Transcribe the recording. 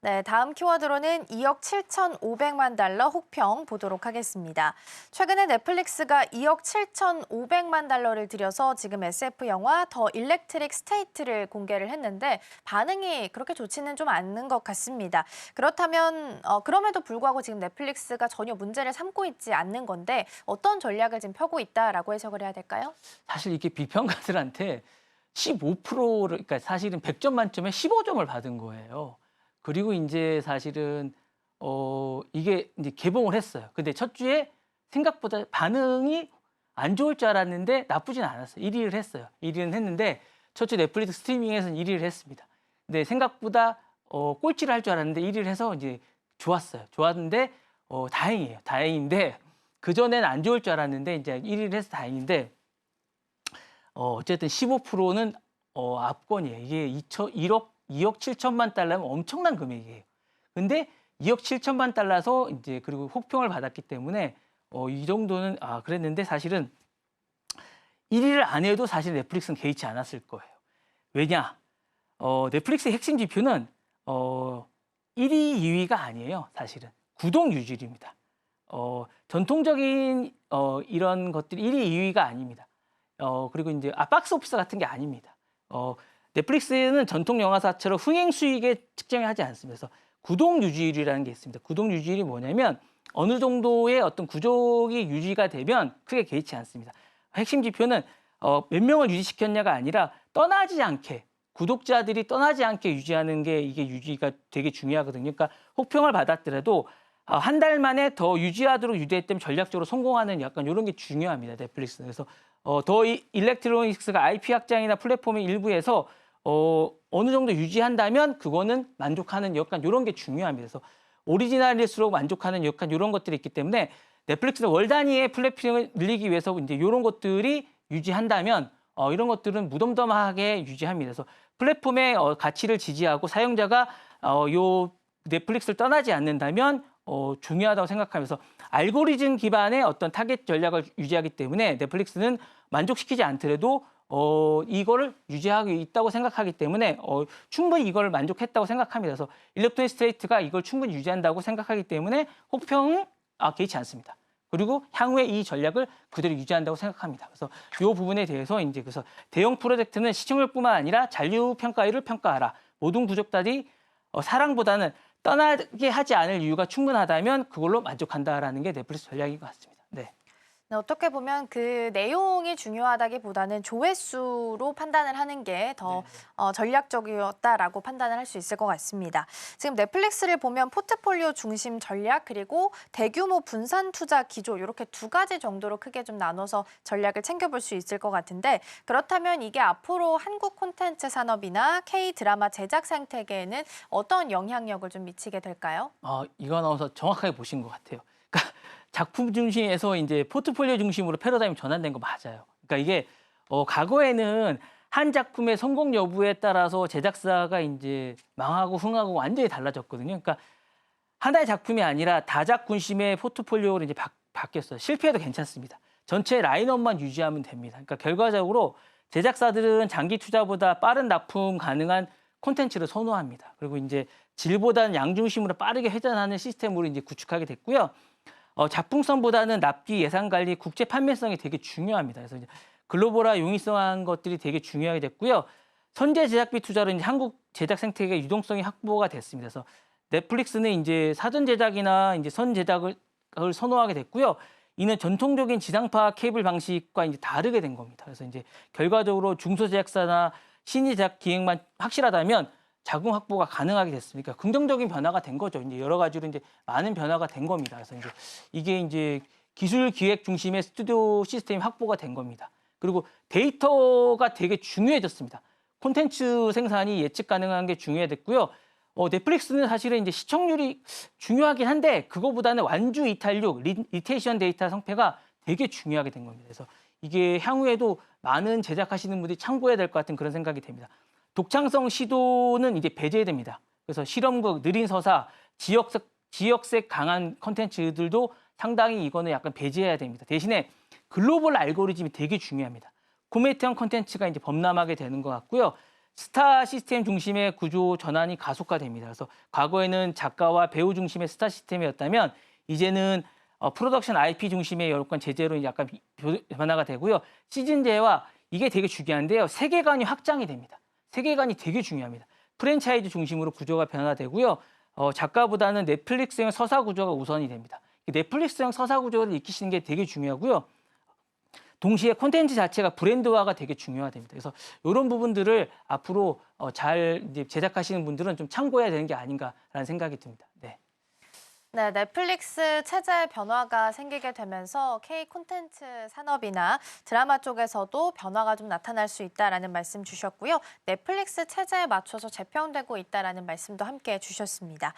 네, 다음 키워드로는 2억 7,500만 달러 혹평 보도록 하겠습니다. 최근에 넷플릭스가 2억 7,500만 달러를 들여서 지금 SF 영화 더 일렉트릭 스테이트를 공개를 했는데 반응이 그렇게 좋지는 좀 않는 것 같습니다. 그렇다면 그럼에도 불구하고 지금 넷플릭스가 전혀 문제를 삼고 있지 않는 건데 어떤 전략을 지금 펴고 있다라고 해석을 해야 될까요? 사실 이게 비평가들한테 15%를 그러니까 사실은 100점 만점에 15점을 받은 거예요. 그리고 인제 사실은 이게 인제 개봉을 했어요. 근데 첫 주에 생각보다 반응이 안 좋을 줄 알았는데 나쁘진 않았어요. 1 위를 했어요. 1 위는 했는데 첫 주 넷플릭스 스트리밍에서는 1 위를 했습니다. 근데 생각보다 꼴찌를 할 줄 알았는데 1 위를 해서 이제 좋았어요. 좋았는데 다행이에요. 다행인데 그전에는 안 좋을 줄 알았는데 인제 1 위를 해서 다행인데 어쨌든 15%는 압권이에요. 이게 2억 7천만 달러면 엄청난 금액이에요. 근데 2억 7천만 달러서 이제 그리고 혹평을 받았기 때문에 이 정도는 그랬는데 사실은 1 위를 안 해도 사실 넷플릭스는 개의치 않았을 거예요. 왜냐? 넷플릭스의 핵심 지표는 1 위, 2 위가 아니에요, 사실은. 구독 유지율입니다. 전통적인 이런 것들이 1 위, 2 위가 아닙니다. 그리고 이제 박스 오피스 같은 게 아닙니다. 넷플릭스는 전통 영화사처럼 흥행 수익에 측정을 하지 않습니다. 그래서 구독 유지율이라는 게 있습니다. 구독 유지율이 뭐냐면 어느 정도의 어떤 구독이 유지가 되면 크게 개의치 않습니다. 핵심 지표는 몇 명을 유지시켰냐가 아니라 떠나지 않게 구독자들이 떠나지 않게 유지하는 게 이게 유지가 되게 중요하거든요. 그러니까 혹평을 받았더라도 한 달 만에 더 유지하도록 유지했다면 전략적으로 성공하는 약간 이런 게 중요합니다. 넷플릭스는. 그래서 더 일렉트로닉스가 IP 확장이나 플랫폼의 일부에서 어느 정도 유지한다면 그거는 만족하는 약간 이런 게 중요합니다. 그래서 오리지널일수록 만족하는 약간 이런 것들이 있기 때문에 넷플릭스는 월 단위의 플랫폼을 늘리기 위해서 이제 이런 것들이 유지한다면 이런 것들은 무덤덤하게 유지합니다. 그래서 플랫폼의 가치를 지지하고 사용자가 요 넷플릭스를 떠나지 않는다면 중요하다고 생각하면서 알고리즘 기반의 어떤 타겟 전략을 유지하기 때문에 넷플릭스는 만족시키지 않더라도 이거를 유지하고 있다고 생각하기 때문에 충분히 이걸 만족했다고 생각합니다. 그래서 일렉트로닉 스테이트가 이걸 충분히 유지한다고 생각하기 때문에 혹평은 개의치 않습니다. 그리고 향후에 이 전략을 그대로 유지한다고 생각합니다. 그래서 이 부분에 대해서 이제 그래서 대형 프로젝트는 시청률뿐만 아니라 잔류 평가율을 평가하라. 모든 구독자들이 사랑보다는 떠나게 하지 않을 이유가 충분하다면 그걸로 만족한다라는 게 넷플릭스 전략인 것 같습니다. 네. 네, 어떻게 보면 그 내용이 중요하다기보다는 조회수로 판단을 하는 게 더 전략적이었다라고 판단을 할 수 있을 것 같습니다. 지금 넷플릭스를 보면 포트폴리오 중심 전략 그리고 대규모 분산 투자 기조 이렇게 두 가지 정도로 크게 좀 나눠서 전략을 챙겨볼 수 있을 것 같은데 그렇다면 이게 앞으로 한국 콘텐츠 산업이나 K-드라마 제작 생태계에는 어떤 영향력을 좀 미치게 될까요? 이거 나와서 정확하게 보신 것 같아요. 그러니까 작품 중심에서 이제 포트폴리오 중심으로 패러다임이 전환된 거 맞아요. 그러니까 이게 과거에는 한 작품의 성공 여부에 따라서 제작사가 이제 망하고 흥하고 완전히 달라졌거든요. 그러니까 하나의 작품이 아니라 다작 군심의 포트폴리오로 이제 바뀌었어요. 실패해도 괜찮습니다. 전체 라인업만 유지하면 됩니다. 그러니까 결과적으로 제작사들은 장기 투자보다 빠른 납품 가능한 콘텐츠를 선호합니다. 그리고 이제 질보다는 양 중심으로 빠르게 회전하는 시스템으로 이제 구축하게 됐고요. 작품성보다는 납기, 예산 관리, 국제 판매성이 되게 중요합니다. 그래서 이제 글로벌화 용이성한 것들이 되게 중요하게 됐고요. 선제 제작비 투자로 이제 한국 제작 생태계 유동성이 확보가 됐습니다. 그래서 넷플릭스는 이제 사전 제작이나 이제 선 제작을 선호하게 됐고요. 이는 전통적인 지상파 케이블 방식과 이제 다르게 된 겁니다. 그래서 이제 결과적으로 중소 제작사나 신의 제작 기획만 확실하다면 자금 확보가 가능하게 됐으니까 긍정적인 변화가 된 거죠. 이제 여러 가지로 이제 많은 변화가 된 겁니다. 그래서 이제 이게 이제 기술 기획 중심의 스튜디오 시스템이 확보가 된 겁니다. 그리고 데이터가 되게 중요해졌습니다. 콘텐츠 생산이 예측 가능한 게 중요해졌고요. 넷플릭스는 사실은 이제 시청률이 중요하긴 한데 그거보다는 완주 이탈률, 리테이션 데이터 성패가 되게 중요하게 된 겁니다. 그래서 이게 향후에도 많은 제작하시는 분들이 참고해야 될 것 같은 그런 생각이 됩니다. 독창성 시도는 이제 배제됩니다. 그래서 실험극, 느린 서사, 지역색 강한 컨텐츠들도 상당히 이거는 약간 배제해야 됩니다. 대신에 글로벌 알고리즘이 되게 중요합니다. 코미디언 컨텐츠가 이제 범람하게 되는 것 같고요. 스타 시스템 중심의 구조 전환이 가속화됩니다. 그래서 과거에는 작가와 배우 중심의 스타 시스템이었다면 이제는 프로덕션 IP 중심의 여건 제재로 약간 변화가 되고요. 시즌제와 이게 되게 중요한데요. 세계관이 확장이 됩니다. 세계관이 되게 중요합니다. 프랜차이즈 중심으로 구조가 변화되고요. 작가보다는 넷플릭스형 서사 구조가 우선이 됩니다. 넷플릭스형 서사 구조를 익히시는 게 되게 중요하고요. 동시에 콘텐츠 자체가 브랜드화가 되게 중요하답니다. 그래서 이런 부분들을 앞으로 잘 이제 제작하시는 분들은 좀 참고해야 되는 게 아닌가라는 생각이 듭니다. 네. 네, 넷플릭스 체제 변화가 생기게 되면서 K 콘텐츠 산업이나 드라마 쪽에서도 변화가 좀 나타날 수 있다라는 말씀 주셨고요. 넷플릭스 체제에 맞춰서 재평되고 있다라는 말씀도 함께 주셨습니다.